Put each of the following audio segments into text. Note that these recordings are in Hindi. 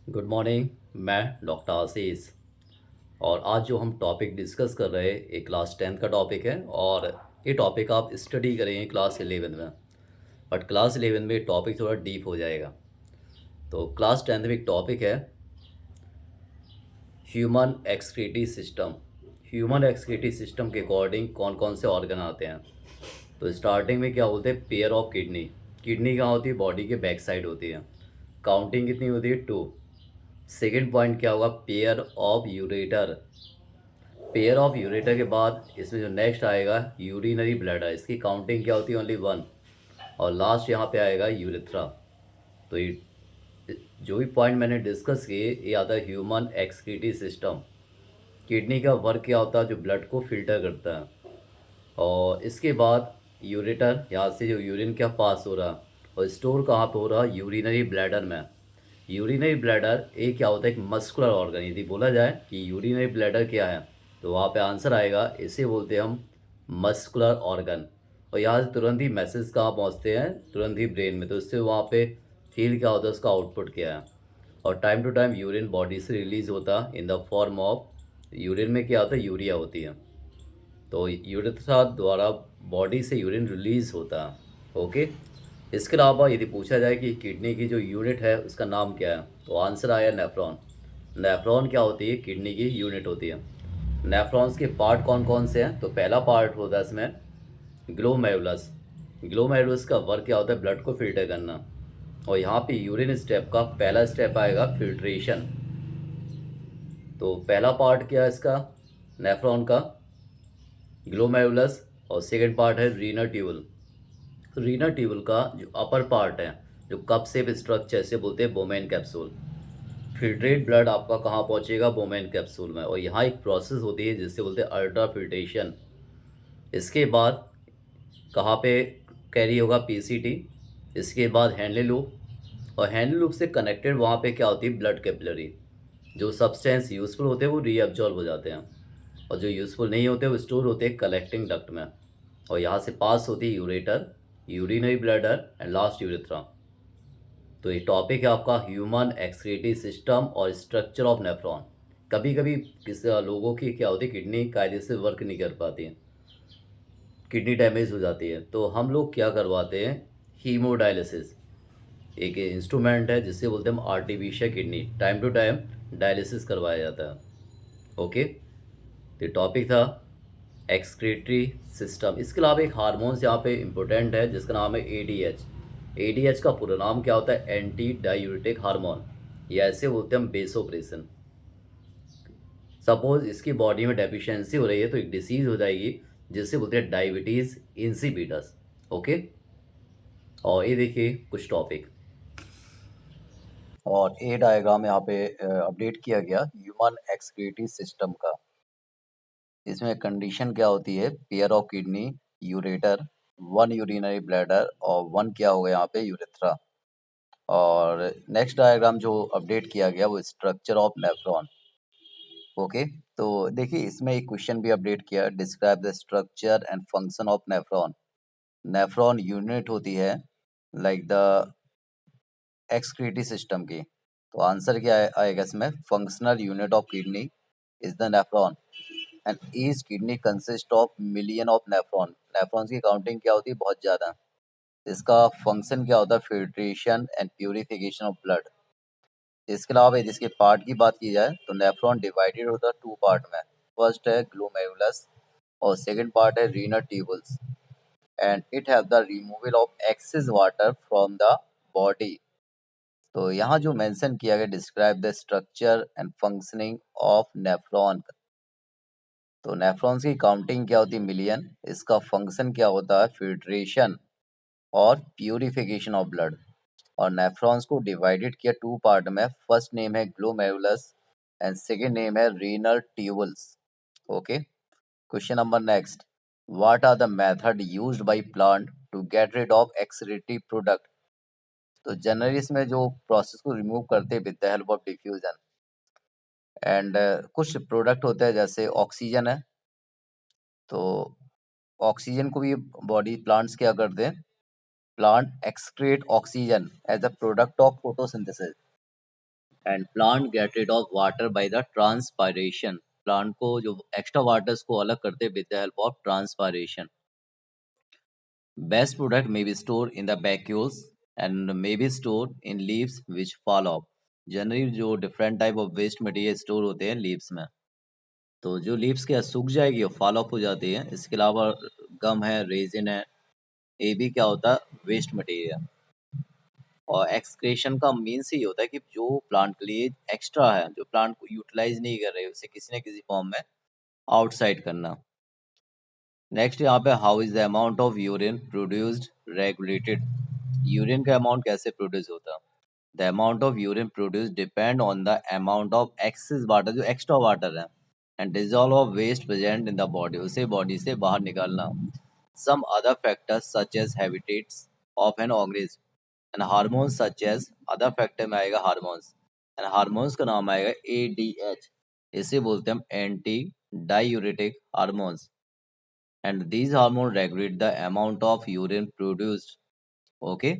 Good morning. मैं डॉक्टर आशीष। और आज जो हम टॉपिक डिस्कस कर रहे हैं ये क्लास 10th का टॉपिक है। और ये टॉपिक आप स्टडी करेंगे क्लास 11 में। बट क्लास 11 में टॉपिक थोड़ा डीप हो जाएगा। तो क्लास 10th में एक टॉपिक है human excretory system. Human excretory system के अकॉर्डिंग कौन कौन से ऑर्गन आते हैं। तो स्टार्टिंग में क्या बोलते हैं, पेयर ऑफ किडनी। किडनी कहाँ होती है, बॉडी के बैक साइड होती है। काउंटिंग कितनी होती है, 2। सेकेंड पॉइंट क्या होगा, pair of ureter. Pair of ureter के बाद इसमें जो नेक्स्ट आएगा यूरिनरी ब्लैडर, इसकी काउंटिंग क्या होती है, ओनली 1। और लास्ट यहाँ पे आएगा यूरेथ्रा। तो ये जो भी पॉइंट मैंने डिस्कस किए ये आता है ह्यूमन एक्सक्रीटरी सिस्टम। किडनी का वर्क क्या होता है, जो ब्लड को फिल्टर करता है। और इसके बाद यूरेटर, यहाँ से जो यूरिन क्या पास हो रहा और स्टोर कहाँ पे हो रहा, यूरिनरी ब्लैडर में। यूरिनरी ब्लैडर ये क्या होता है, एक मस्कुलर ऑर्गन। यदि बोला जाए कि यूरिनरी ब्लैडर क्या है तो वहाँ पे आंसर आएगा, इसे बोलते हैं हम मस्कुलर ऑर्गन। और यहाँ से तुरंत ही मैसेज कहाँ पहुँचते हैं, तुरंत ही ब्रेन में। तो इससे वहाँ पे फील क्या होता है, उसका आउटपुट क्या है। और time to time urine body से रिलीज होता in the form of, urine में क्या होता है, यूरिया होती है। तो यूरेथ्रा द्वारा बॉडी से यूरिन रिलीज होता है। ओके। इसके अलावा यदि पूछा जाए कि किडनी की जो यूनिट है उसका नाम क्या है, तो आंसर आया नेफ्रॉन। नेफ्रॉन क्या होती है, किडनी की यूनिट होती है। नेफ्रॉन्स के पार्ट कौन कौन से हैं, तो पहला पार्ट होता है इसमें ग्लोमेरुलस। ग्लोमेरुलस का वर्क क्या होता है, ब्लड को फिल्टर करना। और यहाँ पे यूरिन स्टेप का पहला स्टेप आएगा फिल्ट्रेशन। तो पहला पार्ट क्या है इसका, नेफ्रॉन का, ग्लोमेरुलस। और सेकंड पार्ट है रीनर ट्यूबल। रीनर ट्यूबल का जो अपर पार्ट है, जो कप शेप स्ट्रक्चर से बोलते हैं बोमेन कैप्सूल। फिल्ट्रेट ब्लड आपका कहाँ पहुँचेगा, बोमेन कैप्सूल में। और यहाँ एक प्रोसेस होती है जिससे बोलते हैं अल्ट्रा फिल्ट्रेशन। इसके बाद कहाँ पे कैरी होगा, पीसीटी। इसके बाद हैंडल लूप। और हैंडल लूप से कनेक्टेड वहाँ पे क्या होती है, ब्लड कैपिलरी। जो सब्सटेंस यूज़फुल होते हैं वो रीअब्जॉर्ब हो जाते हैं, और जो यूज़फुल नहीं होते वो स्टोर होते हैं कलेक्टिंग डक्ट में। और यहाँ से पास होती है ureter, urinary bladder and last urethra. तो ये टॉपिक है आपका ह्यूमन एक्सक्रीटरी सिस्टम और स्ट्रक्चर ऑफ नेफ्रॉन। कभी कभी किस लोगों की क्या होती है, किडनी कायदे से वर्क नहीं कर पाती है, किडनी डैमेज हो जाती है। तो हम लोग क्या करवाते हैं, हीमोडायलिसिस। एक इंस्ट्रूमेंट है जिससे बोलते हैं हम artificial kidney, time to time dialysis करवाया जाता है। ओके। तो टॉपिक था एक्सक्रीटरी सिस्टम। इसके अलावा एक हार्मोन्स यहाँ पे इम्पोर्टेंट है जिसका नाम है एडीएच। एडीएच का पूरा नाम क्या होता है, एंटी डायूरेटिक हार्मोन, या ऐसे बोलते हैं हम बेसोप्रेसन। सपोज इसकी बॉडी में डेफिशिएंसी हो रही है तो एक डिसीज हो जाएगी जिससे बोलते हैं डायबिटीज़ इंसिपिडस। ओके। और ये देखिए कुछ टॉपिक, और ए डायग्राम यहाँ पे अपडेट किया गया ह्यूमन एक्सक्रीटरी सिस्टम का। इसमें कंडीशन क्या होती है, pair of kidney, ureter, 1 urinary bladder और 1 क्या होगा यहाँ पे, यूरेथ्रा। और नेक्स्ट डायग्राम जो अपडेट किया गया वो स्ट्रक्चर ऑफ नेफ्रॉन। ओके। तो देखिए इसमें एक क्वेश्चन भी अपडेट किया, describe the structure and function of nephron. Nephron unit होती है लाइक द एक्सक्रीटरी सिस्टम की। तो आंसर क्या आएगा इसमें, functional unit of kidney is the nephron and each kidney consist of million of nephron. Nephrons की काउंटिंग क्या होती है, बहुत ज़्यादा। इसका फंक्शन क्या होता है, filtration and purification of blood. इसके अलावा यदि इसके पार्ट की बात की जाए तो नेफ्रॉन डिवाइडेड होता है 2 पार्ट में। फर्स्ट है ग्लोमेरुलस और सेकंड पार्ट है renal tubules and it have the removal of excess water from the body. तो यहाँ जो मेंशन किया गया, describe the structure and functioning of nephron. तो नेफ्रॉन्स की काउंटिंग क्या होती है, मिलियन। इसका फंक्शन क्या होता है, फिल्ट्रेशन और प्यूरिफिकेशन ऑफ ब्लड। और नेफ्रॉन्स को डिवाइडेड किया 2 पार्ट में। फर्स्ट नेम है ग्लोमेरुलस एंड सेकेंड नेम है renal tubules. Okay. Question number next, what are the method used by plant to get rid of excretory product. तो जनरली इसमें जो प्रोसेस को रिमूव करते हैं with the help of diffusion. And कुछ प्रोडक्ट होते हैं जैसे ऑक्सीजन है, तो ऑक्सीजन को भी बॉडी प्लांट्स क्या करते हैं, plant excrete oxygen as a product of photosynthesis. And plant get rid of water by the transpiration. Plant को जो एक्स्ट्रा वाटर्स को अलग करते with the help of transpiration. Waste product may be store in the vacuoles and may be store in leaves which fall off. Generally जो different type of waste material store होते हैं लीव्स में, तो जो लीव्स क्या सूख जाएगी और फॉल ऑफ हो जाती है। इसके अलावा गम है, रेजिन है, ये भी क्या होता है वेस्ट मटेरियल। और एक्सक्रेशन का मीन्स ही होता है कि जो प्लांट के लिए एक्स्ट्रा है, जो प्लांट को यूटिलाइज नहीं कर रहे, उसे किसी न किसी फॉर्म में आउटसाइड करना। नेक्स्ट यहाँ पे how is the amount of urine produced regulated. Urine का अमाउंट कैसे प्रोड्यूस होता है? The amount of urine produce depend on the amount of excess water, जो एक्स्ट्रा वाटर है, and dissolve of waste present in the body, उसे बॉडी से बाहर निकालना। Some other factors such as habitats of an organism and hormones such as, other factor में आएगा हार्मोन्स, एंड हार्मोन्स का नाम आएगा ADH। इसे बोलते हैं हम anti diuretic hormones, and these hormones regulate the amount of urine produced. Okay,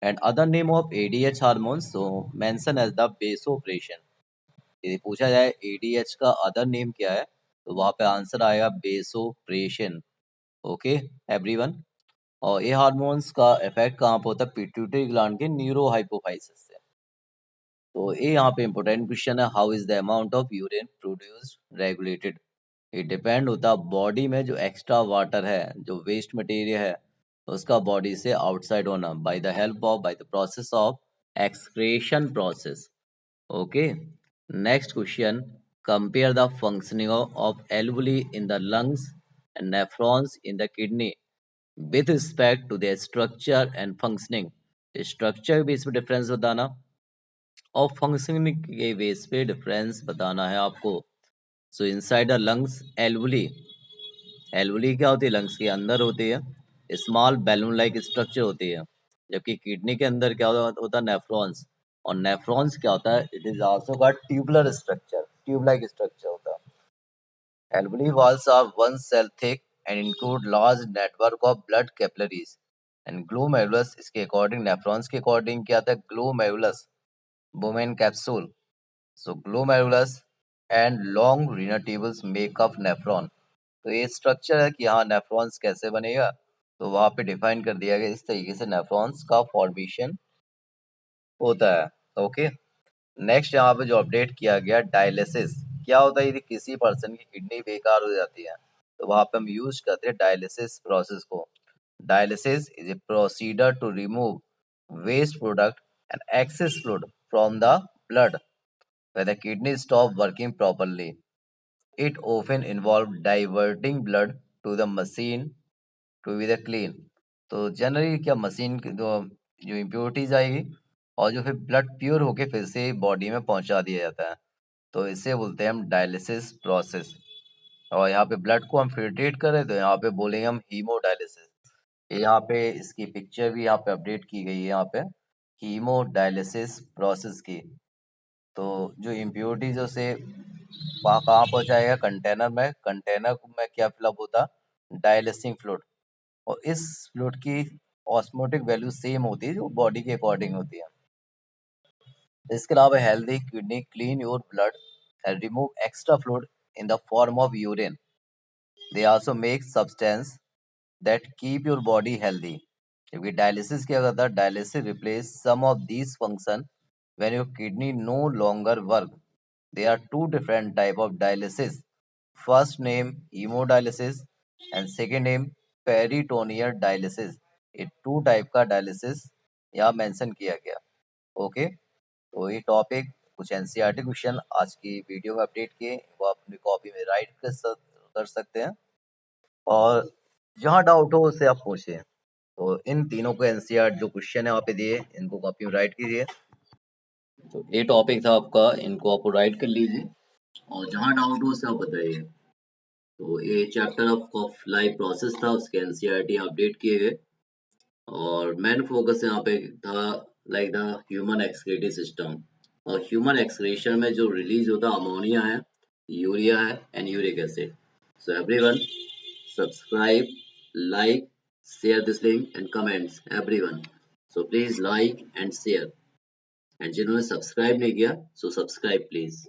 and other name of ADH hormones, so mention as the vasopressin। यदि पूछा जाए ADH का अदर नेम क्या है, तो वहाँ पे आंसर आएगा वेसोप्रेशन। Okay everyone. और ये हार्मोन्स का इफेक्ट कहाँ पे होता है? पिट्यूटरी ग्लैंड के न्यूरोहाइपोफाइसिस से। तो ये यहाँ पे इंपॉर्टेंट क्वेश्चन है, how is the amount of urine produced regulated. ये डिपेंड होता है बॉडी में जो एक्स्ट्रा वाटर है, जो वेस्ट मटेरियल है, उसका बॉडी से आउटसाइड होना by the help of, by the process of excretion process. Okay, next question, compare the functioning of alveoli in the lungs and nephrons in the kidney with respect to the structure and functioning. Structure base पे डिफरेंस बताना और फंक्शनिंग के बेस पे डिफरेंस बताना है आपको। सो इनसाइड द लंग्स एल्वुली, एल्वुली क्या होती है? लंग्स के अंदर होती है, स्मॉल बैलून लाइक स्ट्रक्चर होती है। जबकि किडनी के अंदर क्या होता है? नेफ्रॉन्स। और नेफ्रॉन्स क्या होता है? इट इज आल्सो का tubular structure, tube like structure होता है। एल्वुली walls are one cell thick and include large network of blood capillaries and glomerulus। इसके अकॉर्डिंग, नेफ्रॉन्स के अकॉर्डिंग क्या आता है? Glomerulus, Bowman capsule. So glomerulus and long renal tubules make up nephron। तो ये स्ट्रक्चर है कि यहाँ नेफ्रॉन्स कैसे बनेगा, तो वहाँ पे डिफाइन कर दिया गया इस तरीके से नेफ्रॉन्स का फॉर्मेशन होता है। ओके, नेक्स्ट यहाँ पे जो अपडेट किया गया, डायलिसिस क्या होता है? यदि किसी पर्सन की किडनी बेकार हो जाती है, तो वहाँ पे हम यूज करते हैं डायलिसिस प्रोसेस को। Dialysis is a procedure to remove waste product and excess fluid from the blood when the kidneys stop working properly। It often involves diverting blood to the machine to be the clean। तो जनरली क्या मशीन जो जो इम्प्योरिटीज आएगी और जो फिर ब्लड प्योर होके फिर से बॉडी में पहुंचा दिया जाता है, तो इसे बोलते हैं हम डायलिसिस प्रोसेस। और यहाँ पे ब्लड को हम फिल्ट्रेट करें तो यहाँ पे बोलेंगे हम हीमोडायलिसिस। यहाँ पे इसकी पिक्चर भी यहाँ पे अपडेट की गई है, यहाँ पे हीमोडायलिसिस प्रोसेस की। तो जो इम्प्योरिटीज उसे कहाँ पहुंचाएगा? कंटेनर में। कंटेनर में क्या फिलअप होता? Dialysing fluid. और इस फ्लूइड की ऑस्मोटिक वैल्यू सेम होती है जो बॉडी के अकॉर्डिंग होती है। इसके अलावा healthy kidney clean your blood and remove extra fluid in the form of urine. They also make substance that keep your body healthy. क्योंकि डायलिसिस क्या करता है? Dialysis replace some of these function when your kidney no longer work. There are two different type of dialysis. First name hemodialysis and second name peritoneal dialysis। ये टू टाइप का डायलिसिस यहाँ मेंशन किया गया। ओके, तो ये टॉपिक कुछ एनसीईआरटी क्वेश्चन आज की वीडियो में अपडेट किए, वो आप अपनी कॉपी में राइट कर सकते हैं और जहाँ डाउट हो उससे आप पूछें। तो इन तीनों को एनसीईआरटी जो क्वेश्चन है वहाँ पे दिए, इनको कॉपी में राइट कीजिए। तो ये टॉपिक था आपका, इनको आप राइट कर लीजिए और जहाँ डाउट हो उससे आप बताइए। तो ये चैप्टर ऑफ लाइफ प्रोसेस था, उसके एनसीईआरटी अपडेट किए गए और मेन फोकस यहाँ पे था like the human excretory system. और ह्यूमन एक्सक्रीशन में जो रिलीज होता है अमोनिया है, यूरिया है and uric acid. So everyone subscribe, like, share this link and comments everyone, so please like and share। And जिन्होंने सब्सक्राइब नहीं किया सो सब्सक्राइब प्लीज।